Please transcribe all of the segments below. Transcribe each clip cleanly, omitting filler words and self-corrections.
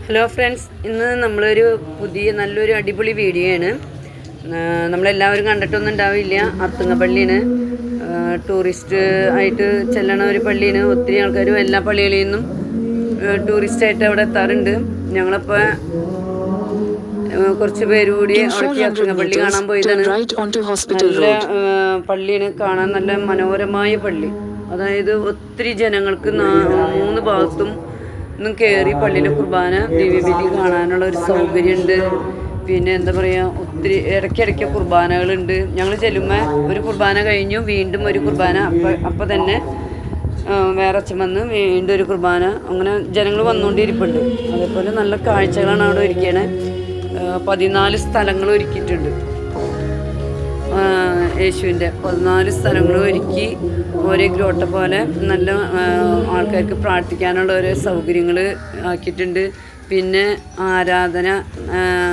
Hello friends, ഇന്ന് നമ്മളൊരു നല്ലൊരു അടിപൊളി വീഡിയോ ആണ്. നമ്മളെല്ലാവരും കണ്ടിട്ടൊന്നും ഉണ്ടാവില്ല. അർത്തുങ്കപ്പള്ളിയാണ്, ടൂറിസ്റ്റ് ആയിട്ട് ചെല്ലണ ഒരു പള്ളിയാണ്. ഒത്തിരി ആൾക്കാരും എല്ലാ പള്ളികളിൽ നിന്നും ടൂറിസ്റ്റായിട്ട് അവിടെ എത്താറുണ്ട്. ഞങ്ങളിപ്പോൾ കുറച്ച് പേര് കൂടി അവിടേക്ക് അർത്തുങ്കപ്പള്ളി കാണാൻ പോയതാണ്. നല്ല പള്ളിയാണ്, കാണാൻ നല്ല മനോഹരമായ പള്ളി. അതായത് ഒത്തിരി ജനങ്ങൾക്ക് 3 ഭാഗത്തും കയറി പള്ളിയിലെ കുർബാന ദിവ്യബലി കാണാനുള്ള ഒരു സൗകര്യമുണ്ട്. പിന്നെ എന്താ പറയുക, ഒത്തിരി ഇടയ്ക്കിടയ്ക്ക് കുർബാനകളുണ്ട്. ഞങ്ങൾ ചെല്ലുമ്പോൾ ഒരു കുർബാന കഴിഞ്ഞു, വീണ്ടും ഒരു കുർബാന, അപ്പം തന്നെ വേറെ അച്ഛൻ വന്ന് വീണ്ടും ഒരു കുർബാന. അങ്ങനെ ജനങ്ങൾ വന്നുകൊണ്ടിരിപ്പുണ്ട്. അതേപോലെ നല്ല കാഴ്ചകളാണ് അവിടെ ഒരുക്കിയത്. 14 സ്ഥലങ്ങൾ ഒരുക്കിയിട്ടുണ്ട്. യേശുവിൻ്റെ 14 സ്ഥലങ്ങൾ ഒരുക്കി ഒരേ ഗ്രോട്ട പോലെ നല്ല ആൾക്കാർക്ക് പ്രാർത്ഥിക്കാനുള്ള ഓരോ സൗകര്യങ്ങൾ ആക്കിയിട്ടുണ്ട്. പിന്നെ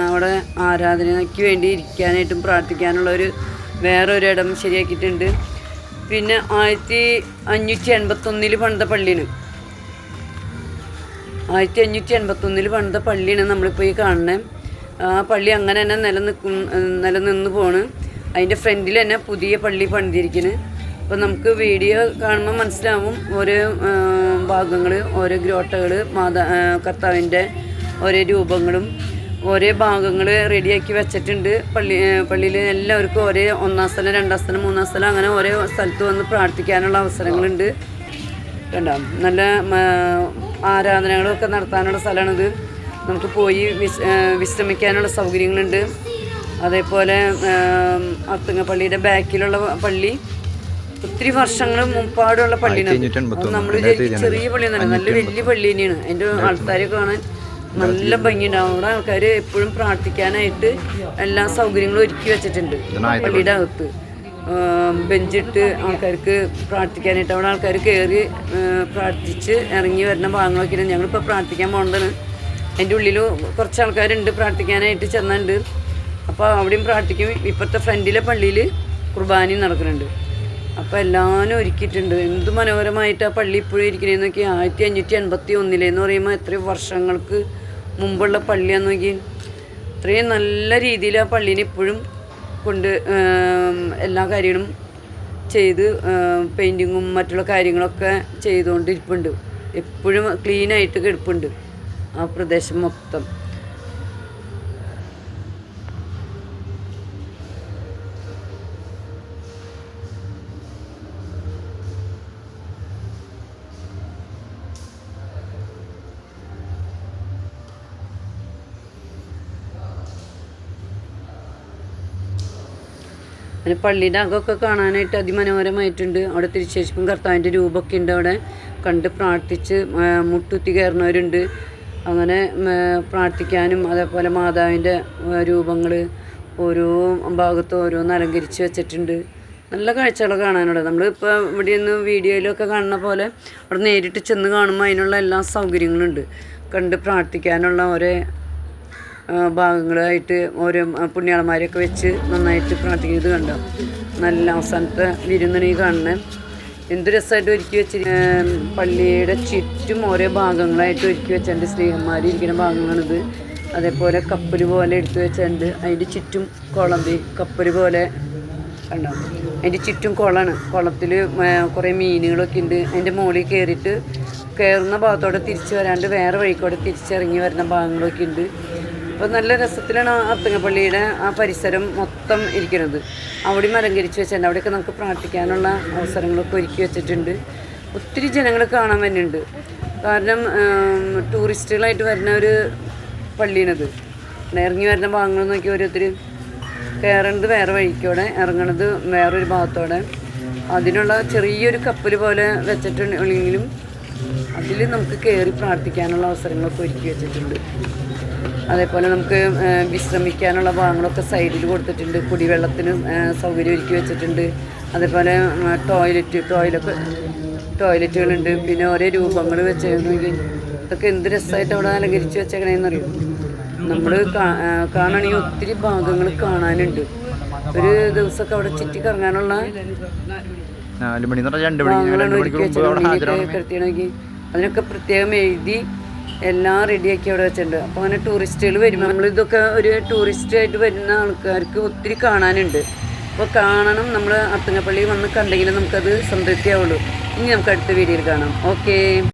അവിടെ ആരാധനയ്ക്ക് വേണ്ടി ഇരിക്കാനായിട്ടും പ്രാർത്ഥിക്കാനുള്ള വേറൊരിടം ശരിയാക്കിയിട്ടുണ്ട്. പിന്നെ 1581 പണിത പള്ളിയാണ്. 1581 പണിത പള്ളിയാണ് നമ്മളിപ്പോൾ ഈ കാണുന്നത്. ആ പള്ളി അങ്ങനെ തന്നെ നിലനിന്ന് പോണ്. അതിൻ്റെ ഫ്രണ്ടിൽ തന്നെ പുതിയ പള്ളി പണിതിരിക്കുന്നത്. അപ്പോൾ നമുക്ക് വീഡിയോ കാണുമ്പോൾ മനസ്സിലാവും ഓരോ ഭാഗങ്ങൾ, ഓരോ ഗ്രോട്ടകൾ, കർത്താവിൻ്റെ ഓരോ രൂപങ്ങളും ഓരോ ഭാഗങ്ങൾ റെഡിയാക്കി വെച്ചിട്ടുണ്ട്. പള്ളിയിൽ എല്ലാവർക്കും ഒരേ 1-ാം സ്ഥലം, 2-ാം സ്ഥലം, 3-ാം സ്ഥലം, അങ്ങനെ ഓരോ സ്ഥലത്ത് വന്ന് പ്രാർത്ഥിക്കാനുള്ള അവസരങ്ങളുണ്ട്. കണ്ടോ, നല്ല ആരാധനകളൊക്കെ നടത്താനുള്ള സ്ഥലമാണിത്. നമുക്ക് പോയി വിശ്രമിക്കാനുള്ള സൗകര്യങ്ങളുണ്ട്. അതേപോലെ അർത്തുങ്കപ്പള്ളിയുടെ ബാക്കിലുള്ള പള്ളി ഒത്തിരി വർഷങ്ങൾ മുമ്പാടുള്ള പള്ളിയാണ്. നമ്മൾ ചെറിയ പള്ളിയൊന്നുമല്ല, നല്ല വലിയ പള്ളി തന്നെയാണ്. അതിൻ്റെ ആൾക്കാരെ കാണാൻ നല്ല ഭംഗിയുണ്ടാവും. അവിടെ ആൾക്കാർ എപ്പോഴും പ്രാർത്ഥിക്കാനായിട്ട് എല്ലാ സൗകര്യങ്ങളും ഒരുക്കി വെച്ചിട്ടുണ്ട്. പള്ളിയുടെ അകത്ത് ബെഞ്ചിട്ട് ആൾക്കാർക്ക് പ്രാർത്ഥിക്കാനായിട്ട് അവിടെ ആൾക്കാർ കയറി പ്രാർത്ഥിച്ച് ഇറങ്ങി വരുന്ന ഭാഗങ്ങളൊക്കെയാണ്. ഞങ്ങളിപ്പോൾ പ്രാർത്ഥിക്കാൻ പോകുന്നതാണ്. അതിൻ്റെ ഉള്ളിൽ കുറച്ച് ആൾക്കാരുണ്ട്, പ്രാർത്ഥിക്കാനായിട്ട് ചെന്നുണ്ട്. അപ്പോൾ അവിടെയും പ്രാർത്ഥിക്കും. ഇപ്പോഴത്തെ ഫ്രണ്ടിലെ പള്ളിയിൽ കുർബാനയും നടക്കുന്നുണ്ട്. അപ്പോൾ എല്ലാവരും ഒരുക്കിയിട്ടുണ്ട്. എന്ത് മനോഹരമായിട്ട് ആ പള്ളി ഇപ്പോഴും ഇരിക്കണേന്ന് നോക്കി. 1581 എന്ന് പറയുമ്പോൾ എത്രയും വർഷങ്ങൾക്ക് മുമ്പുള്ള പള്ളിയാന്ന് നോക്കി. ഇത്രയും നല്ല രീതിയിൽ ആ പള്ളീനെ ഇപ്പോഴും എല്ലാ കാര്യങ്ങളും ചെയ്ത് പെയിൻറ്റിങ്ങും മറ്റുള്ള കാര്യങ്ങളൊക്കെ ചെയ്തുകൊണ്ടിരിപ്പുണ്ട്. എപ്പോഴും ക്ലീനായിട്ട് കിടപ്പുണ്ട് ആ പ്രദേശം മൊത്തം. പിന്നെ പള്ളിയുടെ അകമൊക്കെ കാണാനായിട്ട് അതിമനോഹരമായിട്ടുണ്ട്. അവിടെ തിരുശേഷിപ്പും കർത്താവിൻ്റെ രൂപമൊക്കെ ഉണ്ട്. അവിടെ കണ്ട് പ്രാർത്ഥിച്ച് മുട്ടുത്തി കയറുന്നവരുണ്ട്. അങ്ങനെ പ്രാർത്ഥിക്കാനും അതേപോലെ മാതാവിൻ്റെ രൂപങ്ങൾ ഓരോ ഭാഗത്തും ഓരോന്ന് അലങ്കരിച്ച് വെച്ചിട്ടുണ്ട്. നല്ല കാഴ്ചകൾ കാണാനുള്ളത്. നമ്മളിപ്പോൾ ഇവിടെ നിന്ന് വീഡിയോയിലൊക്കെ കാണുന്ന പോലെ അവിടെ നേരിട്ട് ചെന്ന് കാണുമ്പോൾ അതിനുള്ള എല്ലാ സൗകര്യങ്ങളുണ്ട്. കണ്ട് പ്രാർത്ഥിക്കാനുള്ള ഓരോ ഭാഗങ്ങളായിട്ട് ഓരോ പുണ്യാളന്മാരെയൊക്കെ വെച്ച് നന്നായിട്ട് പ്രാർത്ഥിക്കുന്നത് കണ്ടോ. നല്ല അവസാനത്തെ വിരുന്നിനെ കാണുന്നത് എന്ത് രസമായിട്ട് ഒരുക്കി വെച്ചിരിക്കുന്ന പള്ളിയുടെ ചുറ്റും ഓരോ ഭാഗങ്ങളായിട്ട് ഒരുക്കി വെച്ചിട്ടുണ്ട്. സ്ത്രീഹന്മാർ ഇരിക്കുന്ന ഭാഗങ്ങളാണിത്. അതേപോലെ കപ്പൽ പോലെ എടുത്തു വെച്ചിട്ടുണ്ട്. അതിൻ്റെ ചുറ്റും കുളമ്പി കപ്പൽ പോലെ കണ്ടോ. അതിൻ്റെ ചുറ്റും കുളമാണ്. കുളത്തിൽ കുറേ മീനുകളൊക്കെ ഉണ്ട്. അതിൻ്റെ മുകളിൽ കയറുന്ന ഭാഗത്തോടെ തിരിച്ച് വരാണ്ട് വേറെ വഴിക്കോടെ തിരിച്ചിറങ്ങി വരുന്ന ഭാഗങ്ങളൊക്കെ ഉണ്ട്. അപ്പോൾ നല്ല രസത്തിലാണ് അർത്തുങ്കപ്പള്ളിയുടെ ആ പരിസരം മൊത്തം ഇരിക്കുന്നത്. അവിടെയും അലങ്കരിച്ച് വെച്ചിട്ടുണ്ട്. അവിടെയൊക്കെ നമുക്ക് പ്രാർത്ഥിക്കാനുള്ള അവസരങ്ങളൊക്കെ ഒരുക്കി വെച്ചിട്ടുണ്ട്. ഒത്തിരി ജനങ്ങൾ കാണാൻ വരുന്നുണ്ട്. കാരണം ടൂറിസ്റ്റുകളായിട്ട് വരുന്ന ഒരു പള്ളിയാണിത്. ഇറങ്ങി വരുന്ന ഭാഗങ്ങൾ നോക്കി ഓരോരുത്തർ കയറുന്നത് വേറെ വഴിക്കോടെ, ഇറങ്ങണത് വേറൊരു ഭാഗത്തോടെ. അതിനുള്ള ചെറിയൊരു കപ്പൽ പോലെ വെച്ചിട്ടുണ്ടെങ്കിലും അതിൽ നമുക്ക് കയറി പ്രാർത്ഥിക്കാനുള്ള അവസരങ്ങളൊക്കെ ഒരുക്കി വെച്ചിട്ടുണ്ട്. അതേപോലെ നമുക്ക് വിശ്രമിക്കാനുള്ള ഭാഗങ്ങളൊക്കെ സൈഡിൽ കൊടുത്തിട്ടുണ്ട്. കുടിവെള്ളത്തിന് സൗകര്യം ഒരുക്കി വെച്ചിട്ടുണ്ട്. അതേപോലെ ടോയ്ലറ്റുകളുണ്ട്. പിന്നെ ഓരോ രൂപങ്ങൾ വെച്ചേക്കണമെങ്കിൽ ഇതൊക്കെ എന്ത് രസമായിട്ട് അവിടെ അലങ്കരിച്ച് വെച്ചേക്കണേന്നറിയും. നമ്മൾ കാണുകയാണെങ്കിൽ ഒത്തിരി ഭാഗങ്ങൾ കാണാനുണ്ട്. ഒരു ദിവസമൊക്കെ അവിടെ ചുറ്റി കറങ്ങാനുള്ള ഭാഗങ്ങളാണ് ഒരുക്കി വെച്ചത്. കിടത്തിയാണെങ്കിൽ അതിനൊക്കെ പ്രത്യേകം എഴുതി എല്ലാം റെഡിയാക്കി അവിടെ വെച്ചിട്ടുണ്ട്. അപ്പോൾ അങ്ങനെ ടൂറിസ്റ്റുകൾ വരുമ്പോൾ നമ്മളിതൊക്കെ ഒരു ടൂറിസ്റ്റായിട്ട് വരുന്ന ആൾക്കാർക്ക് ഒത്തിരി കാണാനുണ്ട്. അപ്പോൾ കാണണം, നമ്മൾ അർത്തുങ്കപ്പള്ളി വന്ന് കണ്ടെങ്കിൽ നമുക്കത് സംതൃപ്തിയാവുള്ളൂ. ഇനി നമുക്ക് അടുത്ത വീഡിയോയിൽ കാണാം. ഓക്കേ.